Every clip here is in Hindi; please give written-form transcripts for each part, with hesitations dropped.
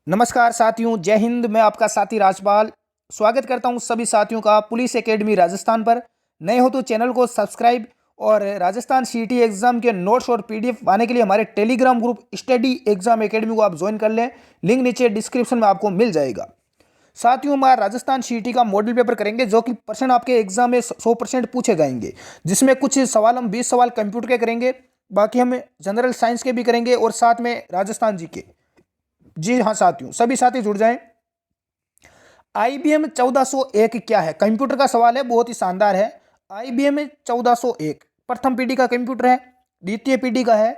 नमस्कार साथियों, जय हिंद। मैं आपका साथी राजपाल स्वागत करता हूं सभी साथियों का पुलिस एकेडमी राजस्थान पर। नए हो तो चैनल को सब्सक्राइब और राजस्थान सीटी एग्जाम के नोट्स और पीडीएफ पाने के लिए हमारे Telegram group study exam academy को आप ज्वाइन कर लें। लिंक नीचे डिस्क्रिप्शन में आपको मिल जाएगा। साथियों, हमारा राजस्थान सीटी का मॉडल पेपर करेंगे जो कि परसेंट आपके एग्जाम में 100% पूछे जाएंगे, जिसमें कुछ सवाल हम 20 सवाल कंप्यूटर के करेंगे, बाकी हम जनरल साइंस के भी करेंगे और साथ में राजस्थान जी के। जी हाँ साथियों, सभी साथी जुड़ जाएं। IBM 1401 क्या है? कंप्यूटर का सवाल है, बहुत ही शानदार है। IBM 1401 प्रथम पीढ़ी का कंप्यूटर है, द्वितीय पीढ़ी का है,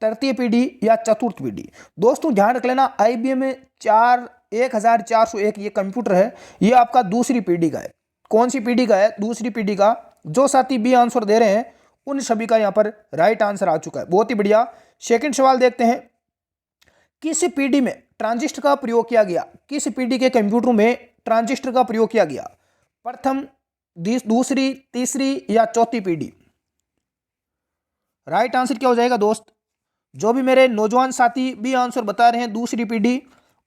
तृतीय पीढ़ी या चतुर्थ पीढ़ी। दोस्तों ध्यान रख लेना, IBM 1401 ये कंप्यूटर है, ये आपका दूसरी पीढ़ी का है। कौन सी पीढ़ी का है? दूसरी पीढ़ी का। जो साथी बी आंसर दे रहे हैं उन सभी का यहाँ पर राइट आंसर आ चुका है, बहुत ही बढ़िया। सेकंड सवाल देखते हैं, किस पीढ़ी में ट्रांजिस्टर का प्रयोग किया गया? किस पीढ़ी के कंप्यूटर में ट्रांजिस्टर का प्रयोग किया गया? प्रथम, दूसरी, तीसरी या चौथी पीढ़ी? राइट आंसर क्या हो जाएगा दोस्त? जो भी मेरे नौजवान साथी भी आंसर बता रहे हैं दूसरी पीढ़ी,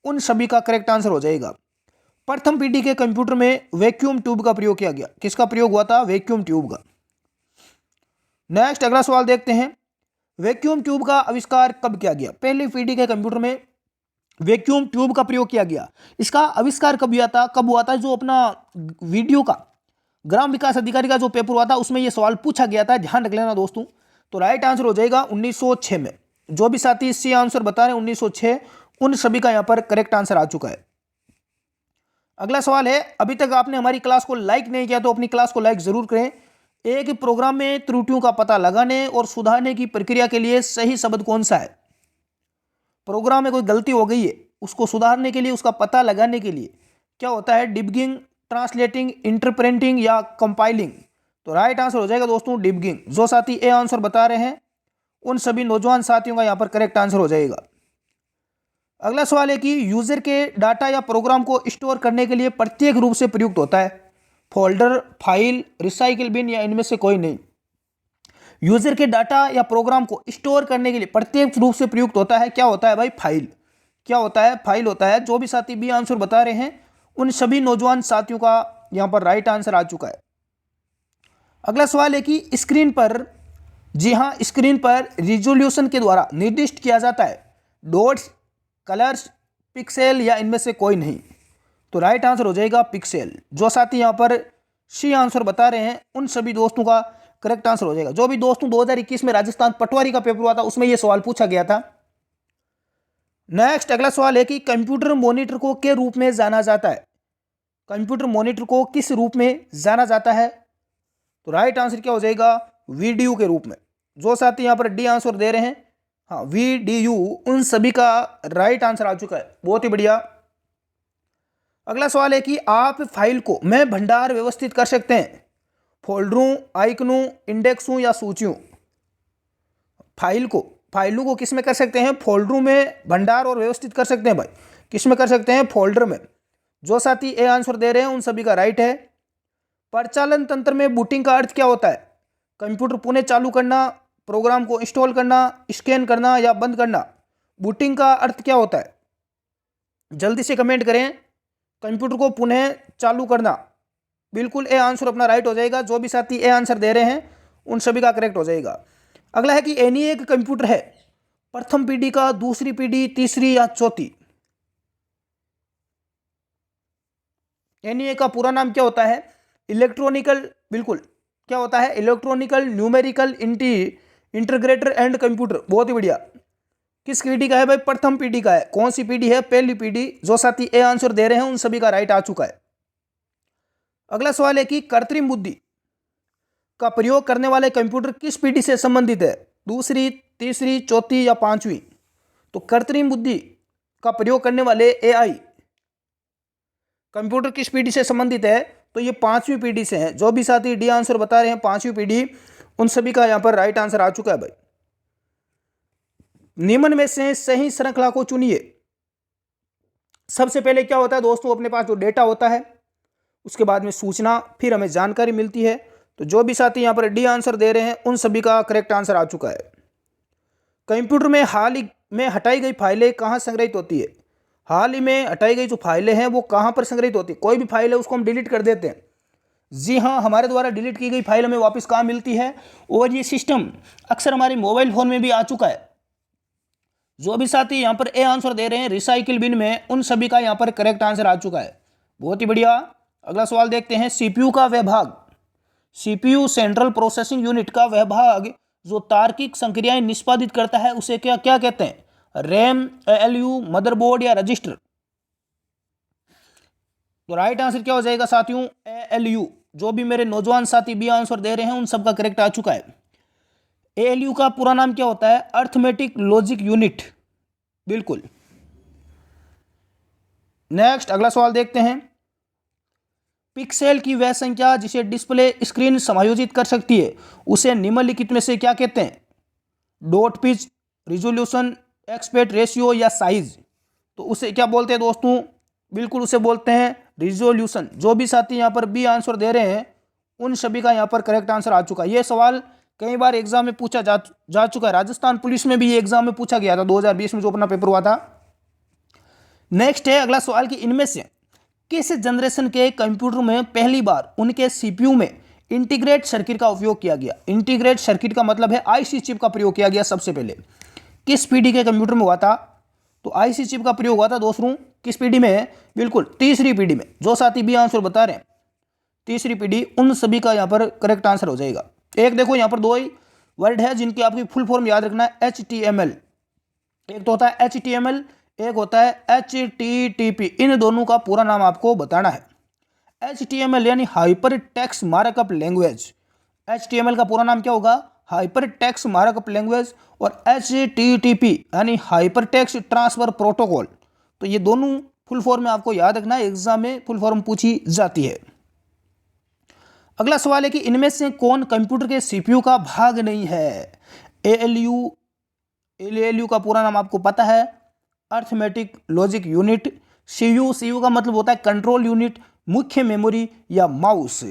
उन सभी का करेक्ट आंसर हो जाएगा। प्रथम पीढ़ी के कंप्यूटर में वैक्यूम ट्यूब का प्रयोग किया गया। किसका प्रयोग हुआ था? वैक्यूम ट्यूब का। नेक्स्ट अगला सवाल देखते हैं, वैक्यूम ट्यूब का आविष्कार कब किया गया? पहली पीढ़ी के कंप्यूटर में वैक्यूम ट्यूब का प्रयोग किया गया। इसका आविष्कार कब हुआ था? जो अपना वीडियो का ग्राम विकास अधिकारी का जो पेपर हुआ था उसमें यह सवाल पूछा गया था, ध्यान रख लेना दोस्तों। तो राइट आंसर हो जाएगा 1906 में। जो भी साथी सी आंसर बता रहे हैं 1906, उन सभी का यहां पर करेक्ट आंसर आ चुका है। अगला सवाल है, अभी तक आपने हमारी क्लास को लाइक नहीं किया तो अपनी क्लास को लाइक जरूर करें। एक प्रोग्राम में त्रुटियों का पता लगाने और सुधारने की प्रक्रिया के लिए सही शब्द कौन सा है? प्रोग्राम में कोई गलती हो गई है, उसको सुधारने के लिए, उसका पता लगाने के लिए क्या होता है? डिबगिंग, ट्रांसलेटिंग, इंटरप्रेटिंग या कंपाइलिंग? तो राइट आंसर हो जाएगा दोस्तों डिबगिंग। जो साथी ए आंसर बता रहे हैं उन सभी नौजवान साथियों का यहां पर करेक्ट आंसर हो जाएगा। अगला सवाल है कि यूजर के डाटा या प्रोग्राम को स्टोर करने के लिए प्रत्येक रूप से प्रयुक्त होता है? फोल्डर, फाइल, रिसाइकिल बिन या इनमें से कोई नहीं? यूजर के डाटा या प्रोग्राम को स्टोर करने के लिए प्रत्येक रूप से प्रयुक्त होता है, क्या होता है भाई? फाइल। क्या होता है? फाइल होता है। जो भी साथी बी आंसर बता रहे हैं उन सभी नौजवान साथियों का यहां पर राइट आंसर आ चुका है। अगला सवाल है कि स्क्रीन पर, जी हां, स्क्रीन पर रिजोल्यूशन के द्वारा निर्दिष्ट किया जाता है डॉट्स, कलर्स, पिक्सेल या इनमें से कोई नहीं? तो राइट आंसर हो जाएगा पिक्सेल। जो साथी यहां पर सी आंसर बता रहे हैं उन सभी दोस्तों का करेक्ट आंसर हो जाएगा। जो भी दोस्तों 2021 में राजस्थान पटवारी का पेपर हुआ था उसमें यह सवाल पूछा गया था। नेक्स्ट अगला सवाल है कि कंप्यूटर मॉनिटर को किस रूप में जाना जाता है? कंप्यूटर मॉनिटर को किस रूप में जाना जाता है? तो राइट आंसर क्या हो जाएगा? वीडीयू के रूप में। जो साथी यहां पर डी आंसर दे रहे हैं, हाँ वीडीयू, उन सभी का राइट आंसर आ चुका है, बहुत ही बढ़िया। अगला सवाल है कि आप फाइल को में भंडार व्यवस्थित कर सकते हैं? फोल्डरों, आइकनों, इंडेक्सों या सूचियों? फाइलों को किस में कर सकते हैं? फोल्डरों में भंडार और व्यवस्थित कर सकते हैं भाई। किस में कर सकते हैं? फोल्डर में। जो साथी ए आंसर दे रहे हैं उन सभी का राइट है। परिचालन तंत्र में बूटिंग का अर्थ क्या होता है? कंप्यूटर पुनः चालू करना, प्रोग्राम को इंस्टॉल करना, स्कैन करना या बंद करना? बूटिंग का अर्थ क्या होता है? जल्दी से कमेंट करें। कंप्यूटर को पुनः चालू करना। बिल्कुल ए आंसर अपना राइट हो जाएगा। जो भी साथी ए आंसर दे रहे हैं उन सभी का करेक्ट हो जाएगा। अगला है कि ENIAC कंप्यूटर है प्रथम पीढ़ी का, दूसरी पीढ़ी, तीसरी या चौथी? ENIAC का पूरा नाम क्या होता है? इलेक्ट्रॉनिकल, बिल्कुल क्या होता है? Electronical numerical integrator and computer. बहुत ही बढ़िया। किस पीढ़ी का है भाई? प्रथम पीढ़ी का है। कौन सी पीढ़ी है? पहली पीढ़ी। जो साथी ए आंसर दे रहे हैं उन सभी का राइट आ चुका है। अगला सवाल है कि कृत्रिम बुद्धि का प्रयोग करने वाले कंप्यूटर किस पीढ़ी से संबंधित है? दूसरी, तीसरी, चौथी या पांचवी? तो कृत्रिम बुद्धि का प्रयोग करने वाले AI कंप्यूटर किस पीढ़ी से संबंधित है? तो ये पांचवी पीढ़ी से है। जो भी साथी डी आंसर बता रहे हैं पांचवी पीढ़ी, उन सभी का यहां पर राइट आंसर आ चुका है भाई। निम्न में से सही श्रृंखला को चुनिए। सबसे पहले क्या होता है दोस्तों? अपने पास जो डेटा होता है, उसके बाद में सूचना, फिर हमें जानकारी मिलती है। तो जो भी साथी यहां पर डी आंसर दे रहे हैं उन सभी का करेक्ट आंसर आ चुका है। कंप्यूटर में हाल ही में हटाई गई फाइलें कहां संग्रहित होती है? हाल ही में हटाई गई जो फाइलें हैं वो कहाँ पर संग्रहित होती है? कोई भी फाइल है उसको हम डिलीट कर देते हैं। जी हाँ, हमारे द्वारा डिलीट की गई फाइल हमें वापस कहाँ मिलती है? और ये सिस्टम अक्सर हमारे मोबाइल फोन में भी आ चुका है। जो भी साथी यहाँ पर ए आंसर दे रहे हैं रिसाइकिल बिन में, उन सभी का यहाँ पर करेक्ट आंसर आ चुका है। बहुत ही बढ़िया। अगला सवाल देखते हैं। सीपीयू का वह भाग, सीपीयू सेंट्रल प्रोसेसिंग यूनिट का वह भाग जो तार्किक संक्रियाएं निष्पादित करता है उसे क्या क्या कहते हैं? रैम, एएलयू, मदरबोर्ड या रजिस्टर? तो राइट आंसर क्या हो जाएगा साथियों? एएलयू। जो भी मेरे नौजवान साथी बी आंसर दे रहे हैं उन सबका करेक्ट आ चुका है। एएलयू का पूरा नाम क्या होता है? Arithmetic logic unit. बिल्कुल। नेक्स्ट अगला सवाल देखते हैं। पिक्सेल की वह संख्या जिसे डिस्प्ले स्क्रीन समायोजित कर सकती है उसे निम्नलिखित में से क्या कहते हैं? Dot pitch, resolution, aspect ratio या साइज? तो उसे क्या बोलते हैं दोस्तों? बिल्कुल उसे बोलते हैं रिजोल्यूशन। जो भी साथी यहाँ पर बी आंसर दे रहे हैं उन सभी का यहाँ पर करेक्ट आंसर आ चुका है। ये सवाल कई बार एग्जाम में पूछा जा चुका है। राजस्थान पुलिस में भी ये एग्जाम में पूछा गया था 2020 में जो अपना पेपर हुआ था। नेक्स्ट है अगला सवाल कि इनमें से किस जनरेशन के कंप्यूटर में पहली बार उनके सीपीयू में इंटीग्रेट सर्किट का उपयोग किया गया? इंटीग्रेट सर्किट का मतलब है आईसी चिप का प्रयोग किया गया सबसे पहले। किस पीढ़ी के कंप्यूटर में हुआ था? तो आईसी चिप का प्रयोग हुआ था दोस्तों किस पीढ़ी में? बिल्कुल तीसरी पीढ़ी में। जो साथी बी आंसर बता रहे हैं तीसरी पीढ़ी, उन सभी का यहाँ पर करेक्ट आंसर हो जाएगा। एक देखो यहाँ पर दो ही वर्ड है जिनकी आपकी फुल फॉर्म याद रखना है। HTML, एक तो होता है HTML, एक होता है HTTP। इन दोनों का पूरा नाम आपको बताना है। HTML यानी hyper text markup language. HTML का पूरा नाम क्या होगा? Hyper text markup language. और HTTP यानी हाइपर टेक्स्ट ट्रांसफर प्रोटोकॉल। तो ये दोनों फुल फॉर्म में आपको याद रखना है, एग्जाम में फुल फॉर्म पूछी जाती है। अगला सवाल है कि इनमें से कौन कंप्यूटर के सीपीयू का भाग नहीं है? एएलयू, एएलयू का पूरा नाम आपको पता है, arithmetic logic unit. CU, CU का मतलब होता है कंट्रोल यूनिट, मुख्य मेमोरी या माउस।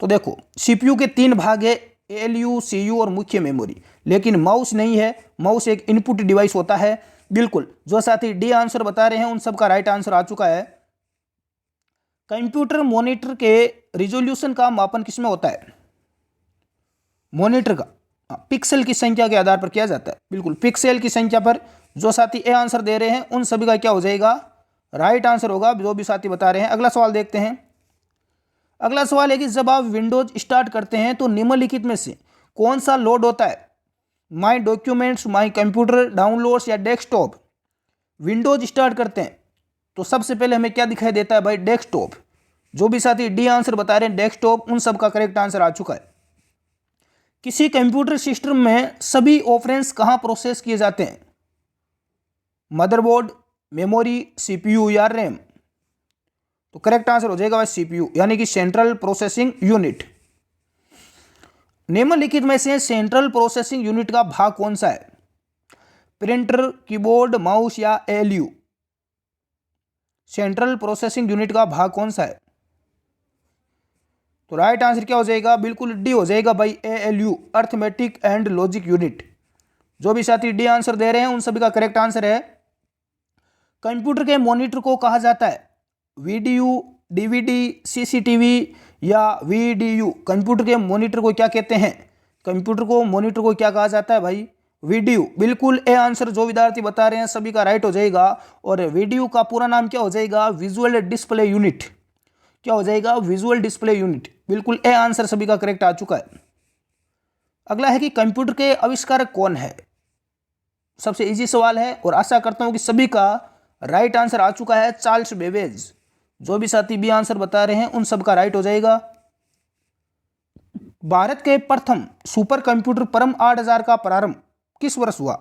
तो देखो सीपीयू के तीन भाग है, एएलयू, सीयू और मुख्य मेमोरी, लेकिन माउस नहीं है। माउस एक इनपुट डिवाइस होता है। बिल्कुल। जो साथी डी आंसर बता रहे हैं उन सबका राइट आंसर आ चुका है। कंप्यूटर मॉनिटर के रिजोल्यूशन का मापन किसमें होता है? मॉनिटर का पिक्सल की संख्या के आधार पर किया जाता है। बिल्कुल पिक्सल की संख्या पर। जो साथी ए आंसर दे रहे हैं उन सभी का क्या हो जाएगा? राइट आंसर होगा, जो भी साथी बता रहे हैं। अगला सवाल देखते हैं। अगला सवाल है कि जब आप विंडोज स्टार्ट करते हैं तो निम्नलिखित में से कौन सा लोड होता है? माई डॉक्यूमेंट्स, माई कंप्यूटर, डाउनलोड्स या डेस्कटॉप? विंडोज स्टार्ट करते हैं तो सबसे पहले हमें क्या दिखाई देता है भाई? डेस्कटॉप। जो भी साथी डी आंसर बता रहे हैं डेस्कटॉप, उन सब का करेक्ट आंसर आ चुका है। किसी कंप्यूटर सिस्टम में सभी ऑपरेंड्स कहां प्रोसेस किए जाते हैं? मदरबोर्ड, मेमोरी, सीपीयू या रैम? तो करेक्ट आंसर हो जाएगा भाई सीपीयू यानी कि सेंट्रल प्रोसेसिंग यूनिट। निम्नलिखित में से सेंट्रल प्रोसेसिंग यूनिट का भाग कौन सा है? प्रिंटर, कीबोर्ड, माउस या एएलयू? सेंट्रल प्रोसेसिंग यूनिट का भाग कौन सा है? तो राइट आंसर क्या हो जाएगा? बिल्कुल डी हो जाएगा भाई, ALU, arithmetic and logic unit. जो भी साथी डी आंसर दे रहे हैं उन सभी का करेक्ट आंसर है। कंप्यूटर के मॉनिटर को कहा जाता है वीडीयू, डीवीडी, सीसीटीवी या वीडीयू? कंप्यूटर के मॉनिटर को क्या कहते हैं? कंप्यूटर को मॉनिटर को क्या कहा जाता है भाई? वीडीयू। बिल्कुल ए आंसर जो विद्यार्थी बता रहे हैं सभी का राइट हो जाएगा। और वीडीयू का पूरा नाम क्या हो जाएगा? Visual display unit. क्या हो जाएगा? Visual display unit. बिल्कुल ए आंसर सभी का करेक्ट आ चुका है। अगला है कि कंप्यूटर के आविष्कारक कौन है? सबसे इजी सवाल है और आशा करता हूं कि सभी का राइट आंसर आ चुका है। Charles Babbage. जो भी साथी बी आंसर बता रहे हैं उन सब का राइट हो जाएगा। भारत के प्रथम सुपर कंप्यूटर परम 8000 का प्रारंभ किस वर्ष हुआ?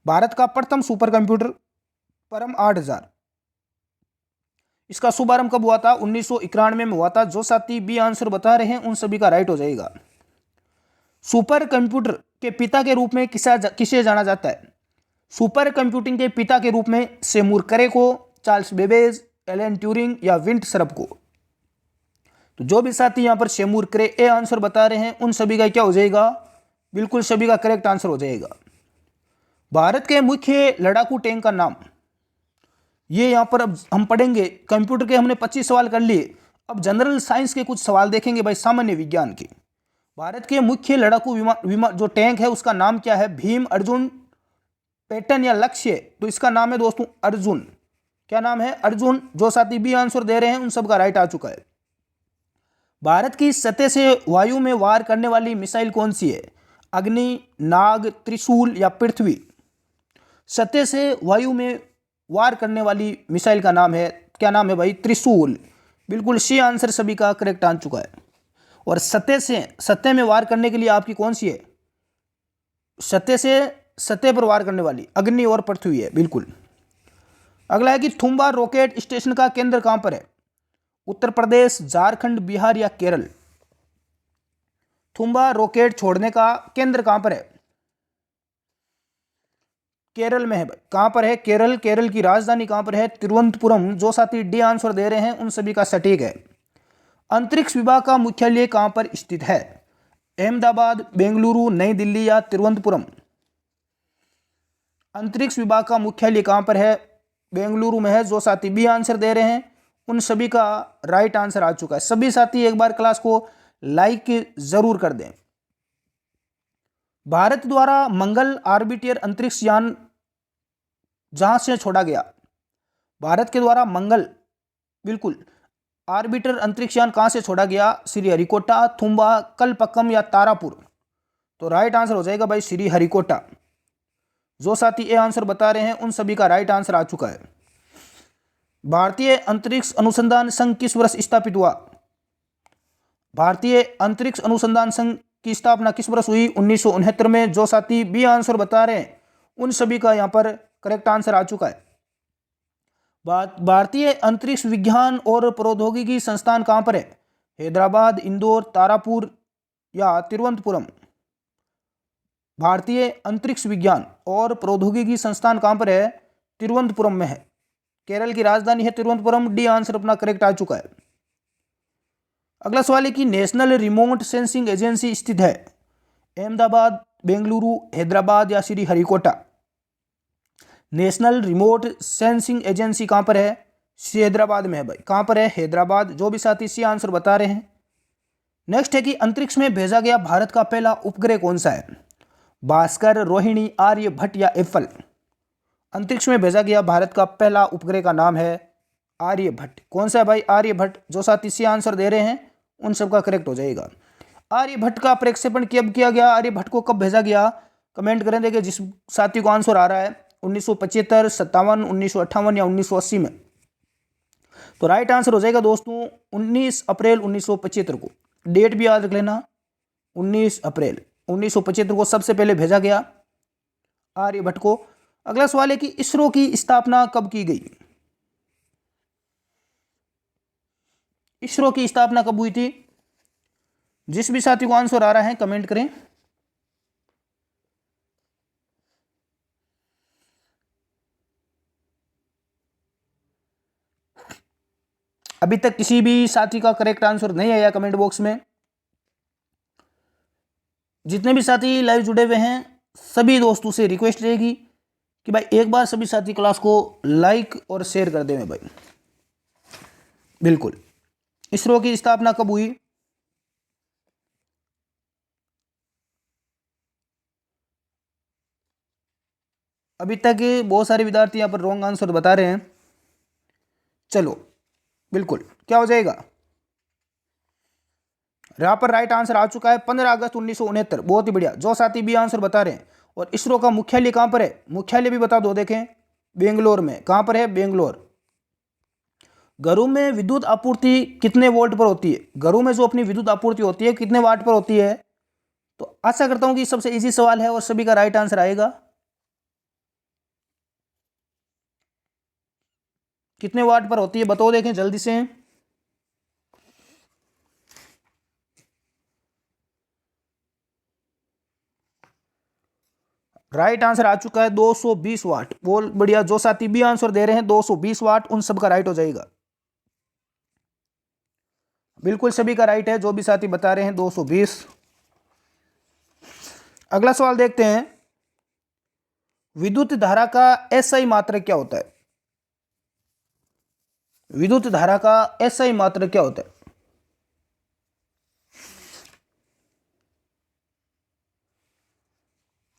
भारत का प्रथम सुपर कंप्यूटर परम 8000, इसका शुभारंभ कब हुआ था? 1991 में हुआ था। जो साथी बी आंसर बता रहे हैं उन सभी का राइट हो जाएगा। सुपर कंप्यूटर के पिता के रूप में किसे जाना जाता है? सुपर कंप्यूटिंग के पिता के रूप में सेमूर करे को, चार्ल्स बेबेज, एलन ट्यूरिंग या विंट सरप को? तो जो भी साथी यहां पर सेमूर करे ए आंसर बता रहे हैं उन सभी का क्या हो जाएगा? बिल्कुल सभी का करेक्ट आंसर हो जाएगा। भारत के मुख्य लड़ाकू टैंक का नाम? ये यहाँ पर अब हम पढ़ेंगे। कंप्यूटर के हमने 25 सवाल कर लिए। अब जनरल साइंस के कुछ सवाल देखेंगे भाई, सामान्य विज्ञान के। भारत के मुख्य लड़ाकू विमान जो टैंक है उसका नाम क्या है? भीम, अर्जुन, पैटर्न या लक्ष्य? तो इसका नाम है दोस्तों अर्जुन। क्या नाम है? अर्जुन। जो साथी बी आंसर दे रहे हैं उन सबका राइट आ चुका है। भारत की सतह से वायु में वार करने वाली मिसाइल कौन सी है? अग्नि, नाग, त्रिशूल या पृथ्वी? सतह से वायु में वार करने वाली मिसाइल का नाम है, क्या नाम है भाई? त्रिशूल। बिल्कुल सी आंसर सभी का करेक्ट आ चुका है। और सतह में वार करने के लिए आपकी कौन सी है? सतह से सतह पर वार करने वाली अग्नि और पृथ्वी है। बिल्कुल। अगला है कि थुम्बा रॉकेट स्टेशन का केंद्र कहां पर है? उत्तर प्रदेश, झारखंड, बिहार या केरल? थुम्बा रॉकेट छोड़ने का केंद्र कहां पर है? केरल में है भाई। कहां पर है? केरल। केरल की राजधानी कहां पर है? तिरुवनंतपुरम। जो साथी डी आंसर दे रहे हैं उन सभी का सटीक है। अंतरिक्ष विभाग का मुख्यालय कहां पर स्थित है? अहमदाबाद, बेंगलुरु, नई दिल्ली या तिरुवनंतपुरम? अंतरिक्ष विभाग का मुख्यालय कहां पर है? बेंगलुरु में है। जो साथी बी आंसर दे रहे हैं उन सभी का राइट आंसर आ चुका है। सभी साथी एक बार क्लास को लाइक जरूर कर दें। भारत द्वारा मंगल ऑर्बिटर अंतरिक्ष यान जहां से छोड़ा गया? भारत के द्वारा मंगल, बिल्कुल, ऑर्बिटर अंतरिक्ष यान कहां से छोड़ा गया? श्रीहरिकोटा, थुम्बा, कलपक्कम या तारापुर? तो राइट आंसर हो जाएगा भाई श्रीहरिकोटा। जो साथी ए आंसर बता रहे हैं उन सभी का राइट आंसर आ चुका है। भारतीय अंतरिक्ष अनुसंधान संघ किस वर्ष स्थापित हुआ? भारतीय अंतरिक्ष अनुसंधान संघ की स्थापना किस वर्ष हुई? 1969 में। जो साथी बी आंसर बता रहे हैं उन सभी का यहां पर करेक्ट आंसर आ चुका है। भारतीय अंतरिक्ष विज्ञान और प्रौद्योगिकी संस्थान कहां पर है? हैदराबाद, इंदौर, तारापुर या तिरुवनंतपुरम? भारतीय अंतरिक्ष विज्ञान और प्रौद्योगिकी संस्थान कहां पर है? तिरुवनंतपुरम में है। केरल की राजधानी है तिरुवनंतपुरम। डी आंसर अपना करेक्ट आ चुका है। अगला सवाल है कि नेशनल रिमोट सेंसिंग एजेंसी स्थित है अहमदाबाद, बेंगलुरु, हैदराबाद या Sriharikota? National remote sensing agency कहां पर है? हैदराबाद में है भाई। कहां पर है? हैदराबाद। जो भी साथी सी आंसर बता रहे हैं। नेक्स्ट है कि अंतरिक्ष में भेजा गया भारत का पहला उपग्रह कौन सा है? भास्कर, रोहिणी, आर्यभट्ट या एप्पल? अंतरिक्ष में भेजा गया भारत का पहला उपग्रह का नाम है आर्यभट्ट। कौन सा है भाई? आर्यभट्ट। जो साथी सी आंसर दे रहे हैं उन सबका करेक्ट हो जाएगा। आर्यभट्ट का प्रक्षेपण कब किया गया? आर्यभट्ट को कब भेजा गया? कमेंट करें। देखिए जिस साथी को आंसर आ रहा है 1975, 57, 1958 या 1980 में। तो राइट आंसर हो जाएगा दोस्तों 19 अप्रैल 1975 को। डेट भी याद रख लेना, 19 अप्रैल 1975 को सबसे पहले भेजा गया आर्यभट्ट को। अगला सवाल है कि इसरो की स्थापना कब की गई? इसरो की स्थापना कब हुई थी? जिस भी साथी को आंसर आ रहा है कमेंट करें। अभी तक किसी भी साथी का करेक्ट आंसर नहीं आया कमेंट बॉक्स में। जितने भी साथी लाइव जुड़े हुए हैं सभी दोस्तों से रिक्वेस्ट रहेगी कि भाई एक बार सभी साथी क्लास को लाइक और शेयर कर दें भाई। बिल्कुल। इसरो की स्थापना कब हुई? अभी तक बहुत सारे विद्यार्थी यहाँ पर रॉन्ग आंसर बता रहे हैं। चलो बिल्कुल, क्या हो जाएगा? यहाँ पर राइट आंसर आ चुका है 15 अगस्त 1969। बहुत ही बढ़िया। जो साथी भी आंसर बता रहे हैं। और इसरो का मुख्यालय कहां पर है? मुख्यालय भी बता दो। देखें बेंगलोर में। कहां पर है? बेंगलोर। घरों में विद्युत आपूर्ति कितने वोल्ट पर होती है? घरों में जो अपनी विद्युत आपूर्ति होती है कितने वाट पर होती है? तो आशा करता हूं कि सबसे इजी सवाल है और सभी का राइट आंसर आएगा। कितने वाट पर होती है बताओ, देखें जल्दी से। राइट आंसर आ चुका है 220 वाट। बोल बढ़िया। जो साथी भी आंसर दे रहे हैं 220 वाट उन सबका राइट हो जाएगा। बिल्कुल सभी का राइट है जो भी साथी बता रहे हैं 220। अगला सवाल देखते हैं। विद्युत धारा का एसआई मात्रक क्या होता है? विद्युत धारा का एसआई मात्रक क्या होता है?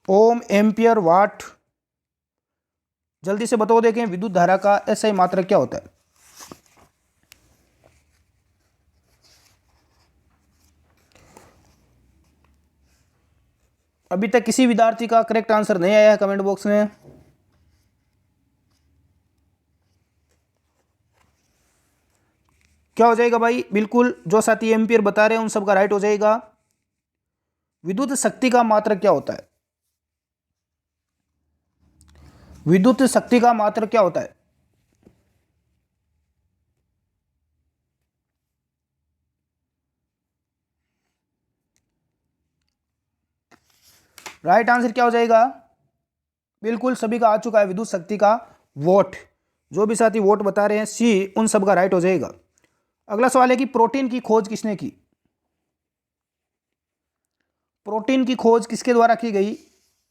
ओम, एम्पियर, वाट, जल्दी से बताओ, देखें विद्युत धारा का एसआई मात्रक क्या होता है? अभी तक किसी विद्यार्थी का करेक्ट आंसर नहीं आया है कमेंट बॉक्स में। क्या हो जाएगा भाई? बिल्कुल जो साथी एम्पियर बता रहे हैं उन सब का राइट हो जाएगा। विद्युत शक्ति का मात्रक क्या होता है? विद्युत शक्ति का मात्रक क्या होता है? राइट आंसर क्या हो जाएगा? बिल्कुल सभी का आ चुका है विद्युत शक्ति का वोट। जो भी साथी वोट बता रहे हैं सी, उन सब का राइट हो जाएगा। अगला सवाल है कि प्रोटीन की खोज किसने की? प्रोटीन की खोज किसके द्वारा की गई?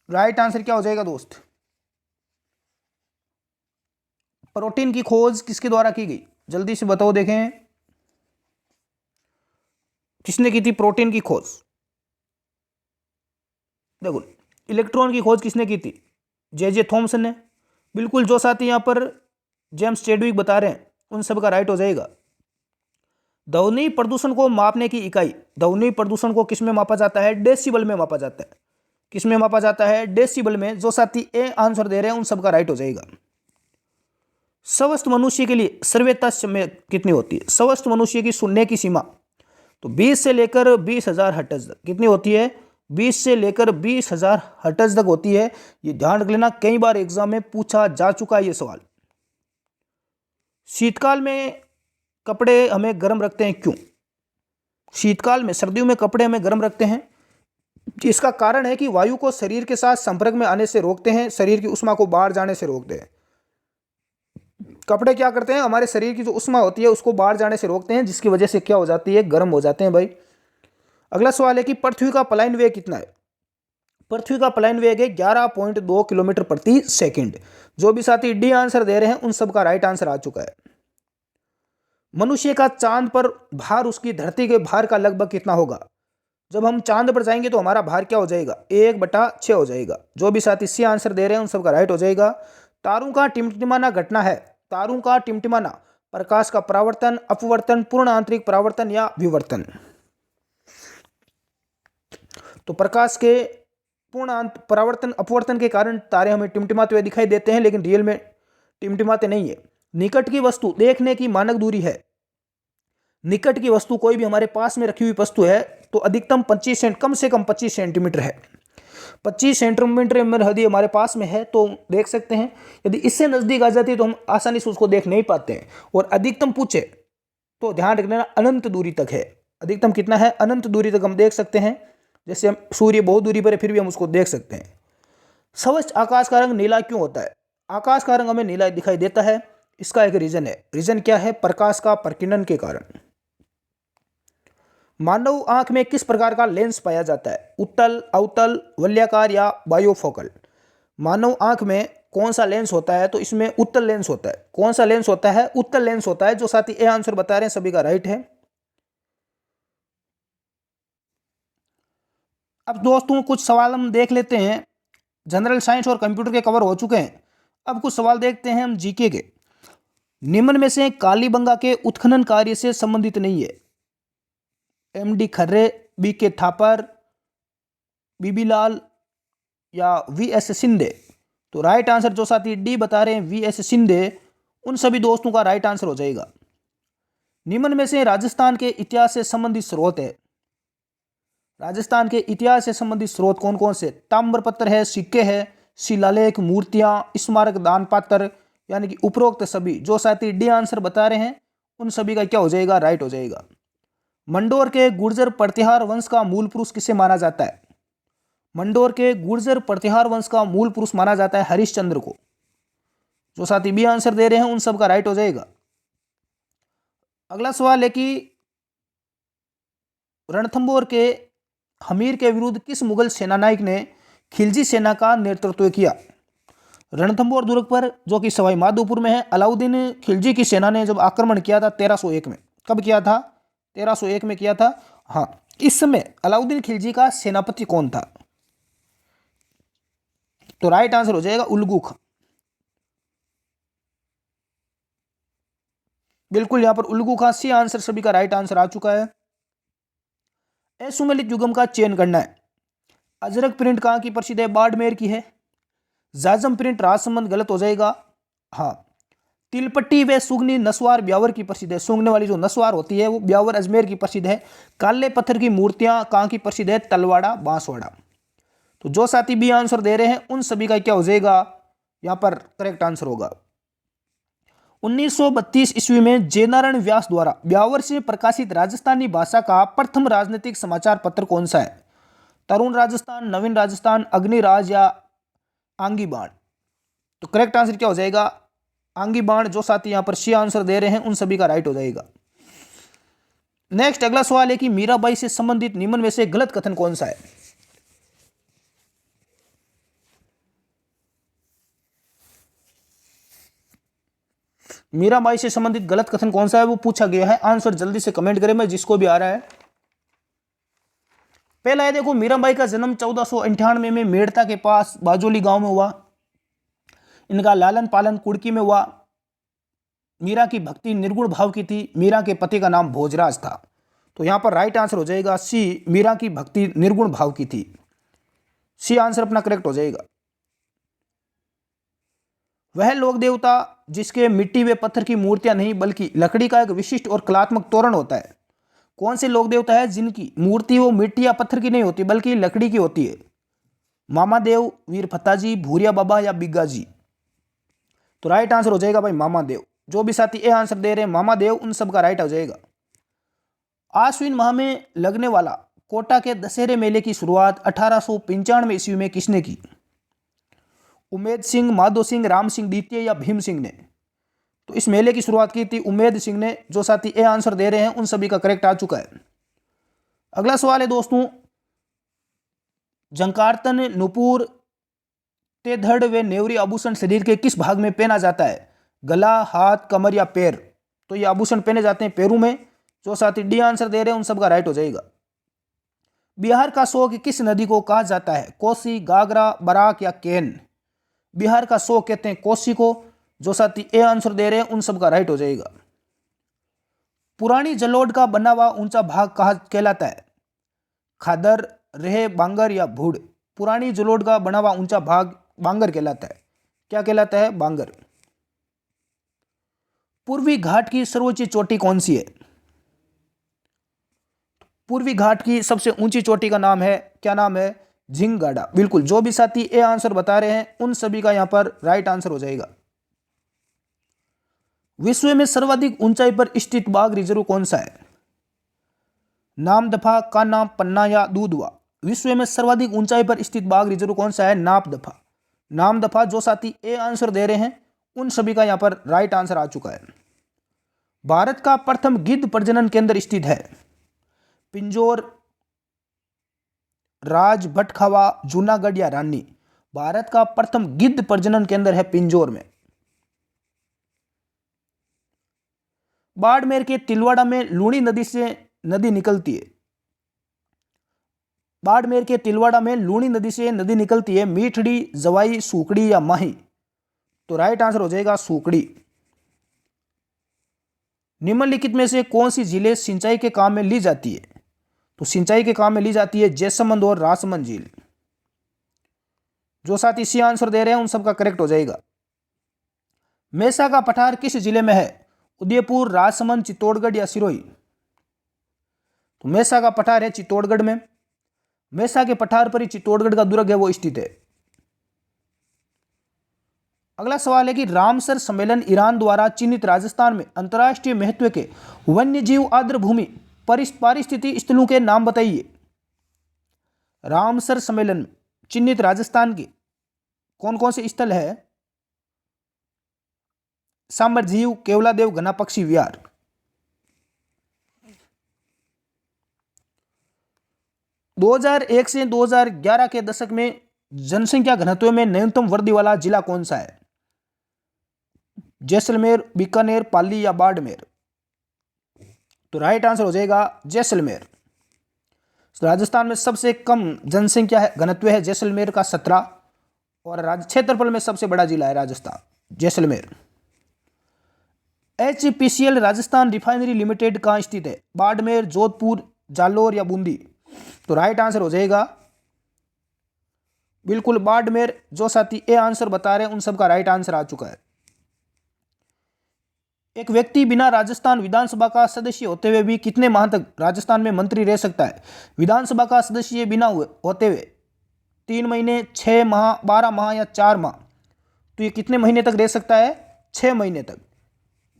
राइट आंसर क्या हो जाएगा दोस्त? प्रोटीन की खोज किसके द्वारा की गई? जल्दी से बताओ, देखें किसने की थी प्रोटीन की खोज? देखो, इलेक्ट्रॉन की खोज किसने की थी? जे थॉमसन ने। बिल्कुल जो साथी यहां पर जेम्स चैडविक बता रहे हैं उन सब का राइट हो जाएगा। ध्वनि प्रदूषण को मापने की इकाई, ध्वनि प्रदूषण को किस में मापा जाता है? डेसिबल में मापा जाता है। किस में मापा जाता है? डेसिबल में। जो साथी ए आंसर दे रहे हैं उन सब का राइट हो जाएगा। स्वस्थ मनुष्य के लिए सर्वोत्तम समय कितनी होती है? स्वस्थ मनुष्य की सुनने की सीमा तो 20 से लेकर 20,000 हर्ट्ज तक कितनी होती है? 20 से लेकर 20,000 हर्ट्ज तक होती है। ये ध्यान रख लेना, कई बार एग्जाम में पूछा जा चुका है ये सवाल। शीतकाल में कपड़े हमें गर्म रखते हैं क्यों? शीतकाल में, सर्दियों में कपड़े हमें गर्म रखते हैं, इसका कारण है कि वायु को शरीर के साथ संपर्क में आने से रोकते हैं, शरीर की उष्मा को बाहर जाने से रोकते हैं। कपड़े क्या करते हैं? हमारे शरीर की जो उष्मा होती है उसको बाहर जाने से रोकते हैं, जिसकी वजह से क्या हो जाती है? गर्म हो जाते हैं भाई। अगला सवाल है कि पृथ्वी का पलायन वेग कितना है? पृथ्वी का पलायन वेग है 11.2 किलोमीटर प्रति सेकंड। जो भी साथी डी आंसर दे रहे हैं उन सब का राइट आंसर आ चुका है। मनुष्य का चांद पर भार उसकी धरती के भार का लगभग कितना होगा? जब हम चांद पर जाएंगे तो हमारा भार क्या हो जाएगा? 1/6 हो जाएगा। जो भी साथी सी आंसर दे रहे हैं उन सब का राइट हो जाएगा। तारों का टिमटिमाना घटना है। तारों का टिमटिमाना प्रकाश का परावर्तन, अपवर्तन, पूर्ण आंतरिक परावर्तन या विवर्तन? तो प्रकाश के पूर्ण परावर्तन अपवर्तन के कारण तारे हमें टिमटिमाते हुए दिखाई देते हैं, लेकिन रियल में टिमटिमाते नहीं है। निकट की वस्तु देखने की मानक दूरी है। निकट की वस्तु कोई भी हमारे पास में रखी हुई वस्तु है तो अधिकतम 25 कम से कम 25 सेंटीमीटर है। 25 सेंटीमीटर यदि हमारे पास में है तो देख सकते हैं। यदि इससे नजदीक आ जाती है तो हम आसानी से उसको देख नहीं पाते हैं। और अधिकतम पूछे तो ध्यान रखना अनंत दूरी तक है। अधिकतम कितना है? अनंत दूरी तक हम देख सकते हैं। जैसे हम सूर्य बहुत दूरी पर है फिर भी हम उसको देख सकते हैं। स्वच्छ आकाश का रंग नीला क्यों होता है? आकाश का रंग हमें नीला दिखाई देता है, इसका एक रीजन है। रीजन क्या है? प्रकाश का प्रकीर्णन के कारण। मानव आंख में किस प्रकार का लेंस पाया जाता है? उत्तल, अवतल, वलयाकार या बायोफोकल? मानव आंख में कौन सा लेंस होता है? तो इसमें उत्तल लेंस होता है। कौन सा लेंस होता है? उत्तल लेंस होता है। जो साथी ए आंसर बता रहे हैं सभी का राइट है। अब दोस्तों कुछ सवाल हम देख लेते हैं। जनरल साइंस और कंप्यूटर के कवर हो चुके हैं। अब कुछ सवाल देखते हैं हम जीके के। निम्न में से कालीबंगा के उत्खनन कार्य से संबंधित नहीं है? एमडी खर्रे, बीके थापर, बीबी लाल या वीएस सिंधे? तो राइट आंसर जो साथी डी बता रहे हैं वीएस सिंधे, उन सभी दोस्तों का राइट आंसर हो जाएगा। निम्न में से राजस्थान के इतिहास से संबंधित स्रोत है। राजस्थान के इतिहास से संबंधित स्रोत कौन कौन से? ताम्रपत्र है, सिक्के है, शिलालेख, मूर्तियां, स्मारक, दान पात्र, यानी कि उपरोक्त सभी। जो साथी डी आंसर बता रहे हैं उन सभी का क्या हो जाएगा? राइट हो जाएगा। मंडोर के गुर्जर प्रतिहार वंश का मूल पुरुष किसे माना जाता है? मंडोर के गुर्जर प्रतिहार वंश का मूल पुरुष माना जाता है हरिश्चंद्र को। जो साथी बी आंसर दे रहे हैं उन सब का राइट हो जाएगा। अगला सवाल है कि रणथंबोर के हमीर के विरुद्ध किस मुगल सेनानायक ने खिलजी सेना का नेतृत्व किया? रणथंभौर दुर्ग पर, जो कि सवाई माधोपुर में है, अलाउद्दीन खिलजी की सेना ने जब आक्रमण किया था 1301 में। कब किया था? 1301 में किया था। हाँ, इस समय अलाउद्दीन खिलजी का सेनापति कौन था? तो राइट आंसर हो जाएगा उल्गू खां। बिल्कुल, यहां पर उल्गू खां सी आंसर सभी का राइट आंसर आ चुका है। असुमेलित युगम का चयन करना है। अजरक प्रिंट कहाँ की प्रसिद्ध है? बाड़मेर की है। जाजम प्रिंट राजसमंद, गलत हो जाएगा। हाँ, तिलपट्टी व सुगनी नस्वार ब्यावर की प्रसिद्ध है। सूंघने वाली जो नस्वार होती है वो ब्यावर अजमेर की प्रसिद्ध है। काले पत्थर की मूर्तियां कहाँ की प्रसिद्ध है? तलवाड़ा, बांसवाड़ा। तो जो साथी बी आंसर दे रहे हैं उन सभी का क्या हो जाएगा? यहां पर करेक्ट आंसर होगा। 1932 ईस्वी में जयनारायण व्यास द्वारा ब्यावर से प्रकाशित राजस्थानी भाषा का प्रथम राजनीतिक समाचार पत्र कौन सा है? तरुण राजस्थान, नवीन राजस्थान, अग्निराज या आंगी बाण? तो करेक्ट आंसर क्या हो जाएगा? आंगी बाण। जो साथी यहां पर सी आंसर दे रहे हैं उन सभी का राइट हो जाएगा। नेक्स्ट अगला सवाल है कि मीराबाई से संबंधित निम्न में से गलत कथन कौन सा है? मीराबाई से संबंधित गलत कथन कौन सा है वो पूछा गया है। आंसर जल्दी से कमेंट करें, मैं जिसको भी आ रहा है। पहला है, देखो, मीराबाई का जन्म 1498 में मेड़ता के पास बाजोली गांव में हुआ। इनका लालन पालन कुड़की में हुआ। मीरा की भक्ति निर्गुण भाव की थी। मीरा के पति का नाम भोजराज था। तो यहां पर राइट आंसर हो जाएगा सी, मीरा की भक्ति निर्गुण भाव की थी। सी आंसर अपना करेक्ट हो जाएगा। वह लोक देवता जिसके मिट्टी व पत्थर की मूर्तियां नहीं बल्कि लकड़ी का एक विशिष्ट और कलात्मक तोरण होता है। कौन से लोक देवता है जिनकी मूर्ति वो मिट्टी या पत्थर की नहीं होती बल्कि लकड़ी की होती है? मामा देव, वीर फत्ताजी, भूरिया बाबा या बिग्गा जी? तो राइट आंसर हो जाएगा भाई मामा देव। जो भी साथी ए आंसर दे रहे हैं मामा देव, उन सब का राइट हो जाएगा। आश्विन माह में लगने वाला कोटा के दशहरे मेले की शुरुआत 1895 ईस्वी में किसने की? उमेद सिंह, माधो सिंह, राम सिंह द्वितीय या भीम सिंह ने? तो इस मेले की शुरुआत की थी उमेद सिंह ने। जो साथी ए आंसर दे रहे हैं उन सभी का करेक्ट आ चुका है। अगला सवाल है दोस्तों, जंकारतन, नुपुर, तेधड़ व नेवरी आभूषण शरीर के किस भाग में पहना जाता है? गला, हाथ, कमर या पैर? तो ये आभूषण पहने जाते हैं पैरों में। जो साथी डी आंसर दे रहे हैं उन सब का राइट हो जाएगा। बिहार का शोक किस नदी को कहा जाता है? कोसी, गागरा, बराक या केन? बिहार का शोक कहते हैं कोसी को। जो साथी ए आंसर दे रहे हैं उन सब का राइट हो जाएगा। पुरानी जलोढ़ का बना हुआ ऊंचा भाग कहा कहलाता है? खादर, रेह, बांगर या भूड़? पुरानी जलोढ़ का बना हुआ ऊंचा भाग बांगर कहलाता है। क्या कहलाता है? बांगर। पूर्वी घाट की सर्वोच्च चोटी कौन सी है? पूर्वी घाट की सबसे ऊंची चोटी का नाम है, क्या नाम है? झिंगगाड़ा। बिल्कुल, जो भी साथी ए आंसर बता रहे हैं उन सभी का यहां पर राइट आंसर हो जाएगा। विश्व में सर्वाधिक ऊंचाई पर स्थित बाघ रिजर्व कौन सा है? नामदफा, कान्हा, पन्ना या दूधवा? विश्व में सर्वाधिक ऊंचाई पर स्थित बाघ रिजर्व कौन सा है? नामदफा। नामदफा। जो साथी ए आंसर दे रहे हैं उन सभी का यहां पर राइट आंसर आ चुका है। भारत का प्रथम गिद्ध प्रजनन केंद्र स्थित है? पिंजौर, राज, भटखावा, जूनागढ़ या रानी? भारत का प्रथम गिद्ध प्रजनन केंद्र है पिंजौर में। बाड़मेर के तिलवाड़ा में लूणी नदी से नदी निकलती है। बाड़मेर के तिलवाड़ा में लूणी नदी से नदी निकलती है। मीठड़ी, जवाई, सूकड़ी या माही? तो राइट आंसर हो जाएगा सूकड़ी। निम्नलिखित में से कौन सी झीलें सिंचाई के काम में ली जाती है? तो सिंचाई के काम में ली जाती है जैसमंद और राजसमंद झील। जो साथी सी आंसर दे रहे हैं उन सबका करेक्ट हो जाएगा। मेसा का पठार किस जिले में है? उदयपुर, राजसमंद, चित्तौड़गढ़ या सिरोही? तो मेसा का पठार है चित्तौड़गढ़ में। मेसा के पठार पर ही चित्तौड़गढ़ का दुर्ग है वो स्थित है। अगला सवाल है कि रामसर सम्मेलन ईरान द्वारा चिन्हित राजस्थान में अंतर्राष्ट्रीय महत्व के वन्यजीव आर्द्र भूमि पारिस्थितिक स्थलों के नाम बताइए। रामसर सम्मेलन में चिन्हित राजस्थान के कौन कौन से स्थल है? सांबर झीव, केवलादेव, घना पक्षी विहार। दो 2001 से 2011 के दशक में जनसंख्या घनत्व में न्यूनतम वृद्धि वाला जिला कौन सा है? जैसलमेर, बीकानेर, पाली या बाड़मेर? तो राइट आंसर हो जाएगा जैसलमेर। राजस्थान में सबसे कम जनसंख्या है, घनत्व है जैसलमेर का 17, और क्षेत्रफल में सबसे बड़ा जिला है Rajasthan Jaisalmer. HPCL Rajasthan refinery limited कहाँ स्थित है? बाड़मेर, जोधपुर, जालोर या बूंदी? तो राइट आंसर हो जाएगा बिल्कुल बाड़मेर। जो साथी ए आंसर बता रहे हैं उन सबका राइट आंसर आ चुका है। एक व्यक्ति बिना राजस्थान विधानसभा का सदस्य होते हुए भी कितने माह तक राजस्थान में मंत्री रह सकता है? विधानसभा का सदस्य बिना होते हुए 3 महीने, 6 माह, 12 माह या 4 माह? तो ये कितने महीने तक रह सकता है? 6 महीने तक।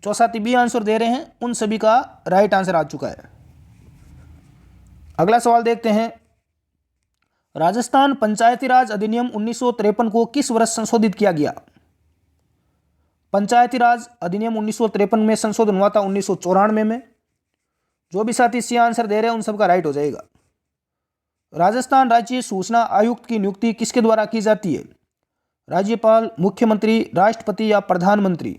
जो साथी बी आंसर दे रहे हैं उन सभी का राइट आंसर आ चुका है। अगला सवाल देखते हैं। राजस्थान पंचायती राज अधिनियम 1953 को किस वर्ष संशोधित किया गया? पंचायती राज अधिनियम 1953 में संशोधन हुआ था 1994 में। जो भी साथी सी आंसर दे रहे हैं उन सबका राइट हो जाएगा। राजस्थान राज्य सूचना आयुक्त की नियुक्ति किसके द्वारा की जाती है? राज्यपाल, मुख्यमंत्री, राष्ट्रपति या प्रधानमंत्री?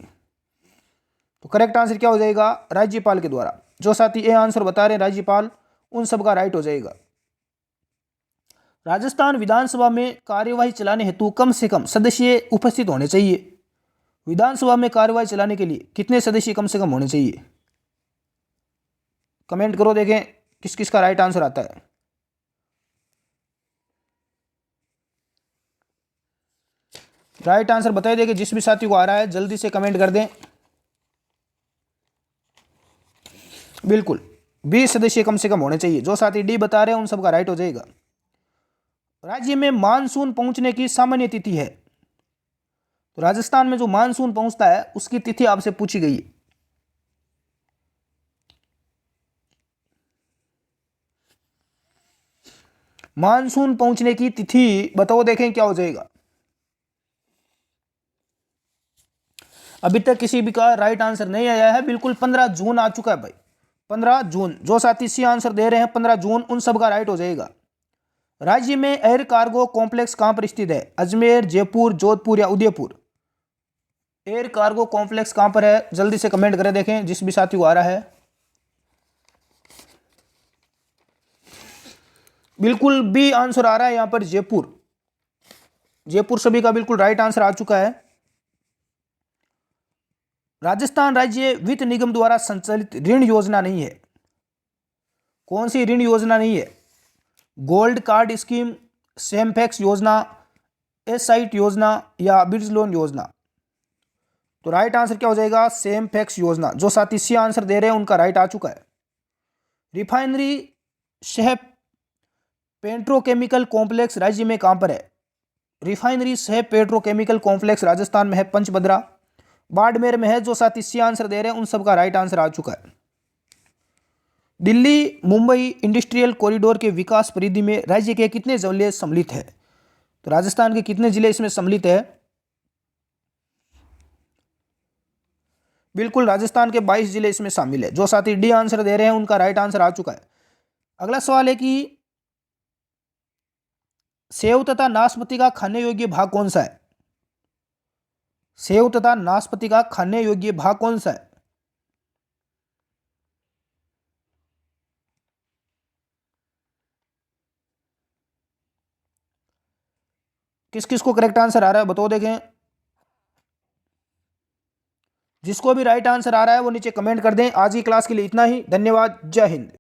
तो करेक्ट आंसर क्या हो जाएगा? राज्यपाल के द्वारा। जो साथी ए आंसर बता रहे हैं राज्यपाल, उन सबका राइट हो जाएगा। राजस्थान विधानसभा में कार्यवाही चलाने हेतु कम से कम सदस्य उपस्थित होने चाहिए। विधानसभा में कार्यवाही चलाने के लिए कितने सदस्य कम से कम होने चाहिए? कमेंट करो, देखें किस किस का राइट आंसर आता है। राइट आंसर बताइए, देखिए जिस भी साथी को आ रहा है जल्दी से कमेंट कर दें। बिल्कुल 20 सदस्य कम से कम होने चाहिए। जो साथी डी बता रहे हैं उन सबका राइट हो जाएगा। राज्य में मानसून पहुंचने की सामान्य तिथि है? तो राजस्थान में जो मानसून पहुंचता है उसकी तिथि आपसे पूछी गई है। मानसून पहुंचने की तिथि बताओ, देखें क्या हो जाएगा। अभी तक किसी भी का राइट आंसर नहीं आया है। बिल्कुल 15 जून आ चुका है भाई, 15 जून। जो साथी सी आंसर दे रहे हैं 15 जून, उन सबका राइट हो जाएगा। राज्य में एयर कार्गो कॉम्प्लेक्स कहां पर स्थित है? अजमेर, जयपुर, जोधपुर या उदयपुर? एयर कार्गो कॉम्प्लेक्स कहां पर है? जल्दी से कमेंट करें, देखें जिस भी साथी को आ रहा है। बिल्कुल बी आंसर आ रहा है यहां पर, जयपुर। जयपुर सभी का बिल्कुल राइट आंसर आ चुका है। राजस्थान राज्य वित्त निगम द्वारा संचालित ऋण योजना नहीं है। कौन सी ऋण योजना नहीं है? गोल्ड कार्ड स्कीम, सेमफैक्स योजना, एसआईट योजना या ब्रिज लोन योजना? तो राइट आंसर क्या हो जाएगा? सेमफैक्स योजना। जो साथी सी आंसर दे रहे हैं उनका राइट आ चुका है। रिफाइनरी सह पेट्रोकेमिकल कॉम्प्लेक्स राज्य में कहां पर है? रिफाइनरी सह पेट्रोकेमिकल कॉम्प्लेक्स राजस्थान में है पंचभद्रा, बाड़मेर में है। जो साथी सी आंसर दे रहे हैं उन सबका राइट आंसर आ चुका है। दिल्ली मुंबई इंडस्ट्रियल कॉरिडोर के विकास परिधि में राज्य के कितने जिले सम्मिलित है? तो राजस्थान के कितने जिले इसमें सम्मिलित है? बिल्कुल राजस्थान के 22 जिले इसमें शामिल है। जो साथी डी आंसर दे रहे हैं उनका राइट आंसर आ चुका है। अगला सवाल है कि सेव तथा नाशपाती का खाने योग्य भाग कौन सा है? सेव तथा नाशपाती का खाने योग्य भाग कौन सा है? किस किस को करेक्ट आंसर आ रहा है बताओ, देखें। जिसको भी राइट आंसर आ रहा है वो नीचे कमेंट कर दें। आज की क्लास के लिए इतना ही। धन्यवाद। जय हिंद।